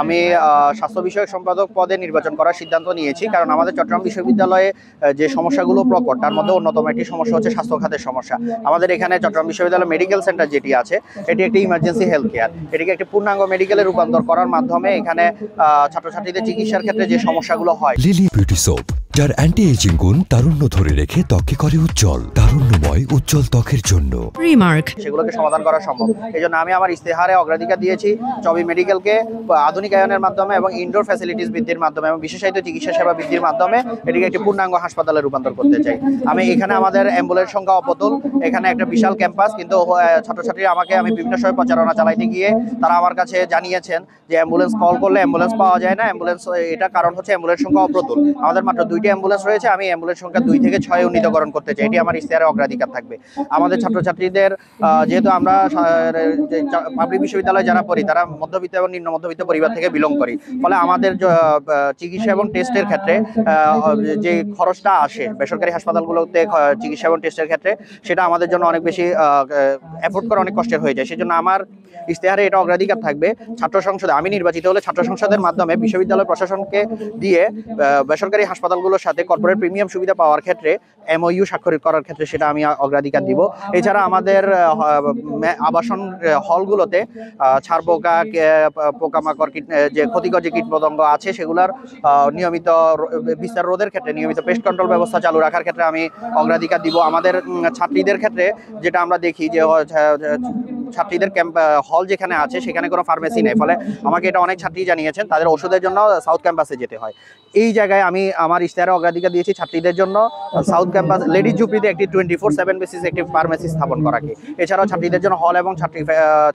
আমি স্বাস্থ্য বিষয়ক সম্পাদক পদে নির্বাচন করার সিদ্ধান্ত নিয়েছি, কারণ আমাদের চট্টগ্রাম বিশ্ববিদ্যালয়ে যে সমস্যাগুলো প্রকট তার মধ্যে অন্যতম একটি সমস্যা হচ্ছে স্বাস্থ্য খাতের সমস্যা। আমাদের এখানে চট্টগ্রাম বিশ্ববিদ্যালয় মেডিকেল সেন্টার যেটি আছে, এটি একটি ইমার্জেন্সি হেলথ কেয়ার, এটিকে একটি পূর্ণাঙ্গ মেডিকেলে রূপান্তর করার মাধ্যমে এখানে ছাত্রছাত্রীদের চিকিৎসার ক্ষেত্রে যে সমস্যাগুলো হয়। লিলি বিউটি সোপ, যার অ্যান্টি এজিং গুণ তারুণ্য ধরে রেখে ত্বকে করে উজ্জ্বল, তারুণ্যময় উজ্জ্বল ত্বকের জন্য রিমার্ক, সেগুলোকে সমাধান করা সম্ভব। এই জন্য আমি আমার ইস্তেহারে অগ্রাধিকার দিয়েছি চবি মেডিকেলকে আধুনিকায়নের মাধ্যমে এবং ইনডোর ফ্যাসিলিটিস বৃদ্ধির মাধ্যমে এবং বিশেষায়িত চিকিৎসা সেবা বৃদ্ধির মাধ্যমে এটিকে একটি পূর্ণাঙ্গ হাসপাতালে রূপান্তর করতে চাই। আমি এখানে আমাদের অ্যাম্বুলেন্স সংখ্যা অপতুল, এখানে একটা বিশাল ক্যাম্পাস, কিন্তু ছাত্রছাত্রীরা আমাকে আমি বিভিন্ন সময় প্রচারণা চালাইতে গিয়ে তারা আমার কাছে জানিয়েছেন যে অ্যাম্বুলেন্স কল করলে অ্যাম্বুলেন্স পাওয়া যায় না। অ্যাম্বুলেন্স এটা কারণ হচ্ছে অ্যাম্বুলেন্স সংখ্যা অপ্রতুল। আমাদের মাত্র 2টি অ্যাম্বুলেন্স রয়েছে, আমি অ্যাম্বুলেন্স সংখ্যা 2 থেকে 6 উন্নীতকরণ করতে চাই। এটি আমার ইশতেহারে অগ্রাধিকার থাকবে। আমাদের ছাত্রছাত্রীদের যেহেতু আমরা পাবলিক বিশ্ববিদ্যালয়ে যারা পড়ি তারা মধ্যবিত্ত এবং নিম্ন মধ্যবিত্ত পরিবার থেকে বিলং করি, ফলে আমাদের চিকিৎসা এবং টেস্টের ক্ষেত্রে যে খরচটা আসে বেসরকারি হাসপাতালগুলোতে চিকিৎসা এবং টেস্টের ক্ষেত্রে, সেটা আমাদের জন্য অনেক বেশি এফোর্ড করা অনেক কষ্টের হয়ে যায়। সেজন্য আমার ইশতেহারে এটা অগ্রাধিকার থাকবে। ছাত্র সংসদে আমি নির্বাচিত হলে ছাত্র সংসদের মাধ্যমে বিশ্ববিদ্যালয় প্রশাসনকে দিয়ে বেসরকারি হাসপাতালগুলোর সাথে কর্পোরেট প্রিমিয়াম সুবিধা পাওয়ার ক্ষেত্রে MOU স্বাক্ষর করার ক্ষেত্রে সেটা আমি অগ্রাধিকার দিব। এছাড়া আমাদের আবাসন হলগুলোতে ছারপোকা, পোকামাকড়, যে ক্ষতিকর যে কীটপতঙ্গ আছে সেগুলোর নিয়মিত বিস্তার রোধের ক্ষেত্রে নিয়মিত পেস্ট কন্ট্রোল ব্যবস্থা চালু রাখার ক্ষেত্রে আমি অগ্রাধিকার দিব। আমাদের ছাত্রীদের ক্ষেত্রে যেটা আমরা দেখি যে ছাত্রীদের হল যেখানে আছে সেখানে কোনো ফার্মেসি নেই, ফলে আমাকে এটা অনেক ছাত্রী জানিয়েছেন তাদের ওষুধের জন্য সাউথ ক্যাম্পাসে যেতে হয়। এই জায়গায় আমি আমার ইশতেহারে অগ্রাধিকার দিয়েছি ছাত্রীদের জন্য সাউথ ক্যাম্পাস লেডিজ জুপড়িতে একটি 24/7 বেসিস একটি ফার্মেসি স্থাপন করাকে। এছাড়াও ছাত্রীদের জন্য হল এবং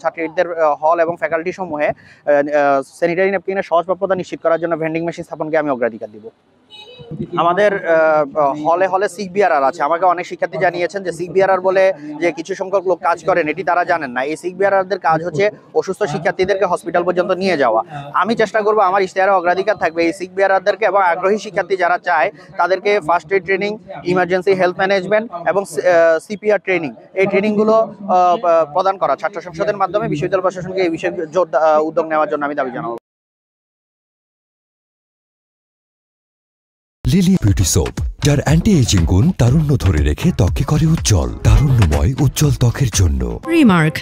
ছাত্রীদের হল এবং ফ্যাকাল্টি সমূহে স্যানিটারি ন্যাপকিনের সহজপ্রাপ্যতা নিশ্চিত করার জন্য ভেন্ডিং মেশিন স্থাপনকে আমি অগ্রাধিকার দিব। আমাদের হলে হলে সিক বিআরআর আছে। আমাকে অনেক শিক্ষার্থী জানিয়েছেন যে সিক বিআরআর বলে যে কিছু সংখ্যক লোক কাজ করেন, এটি তারা জানেন না। এই সিক বিআরআরদের কাজ হচ্ছে অসুস্থ শিক্ষার্থীদেরকে হসপিটাল পর্যন্ত নিয়ে যাওয়া। আমি চেষ্টা করব, আমার ইশতেহারে অগ্রাধিকার থাকবে এই সিক বিআরআরদেরকে এবং আগ্রহী শিক্ষার্থী যারা চায় তাদেরকে first aid training, emergency health management এবং CPR ট্রেনিং, এই ট্রেনিংগুলো প্রদান করা ছাত্র সংসদের মাধ্যমে বিশ্ববিদ্যালয় প্রশাসনকে এই বিষয়ে উদ্যোগ নেওয়ার জন্য আমি দাবি জানাবো। লিলি বিউটি সোপ, যার অ্যান্টি এজিং গুণ তারুণ্য ধরে রেখে ত্বকে করে উজ্জ্বল, তারুণ্যময় উজ্জ্বল ত্বকের জন্য রিমার্ক।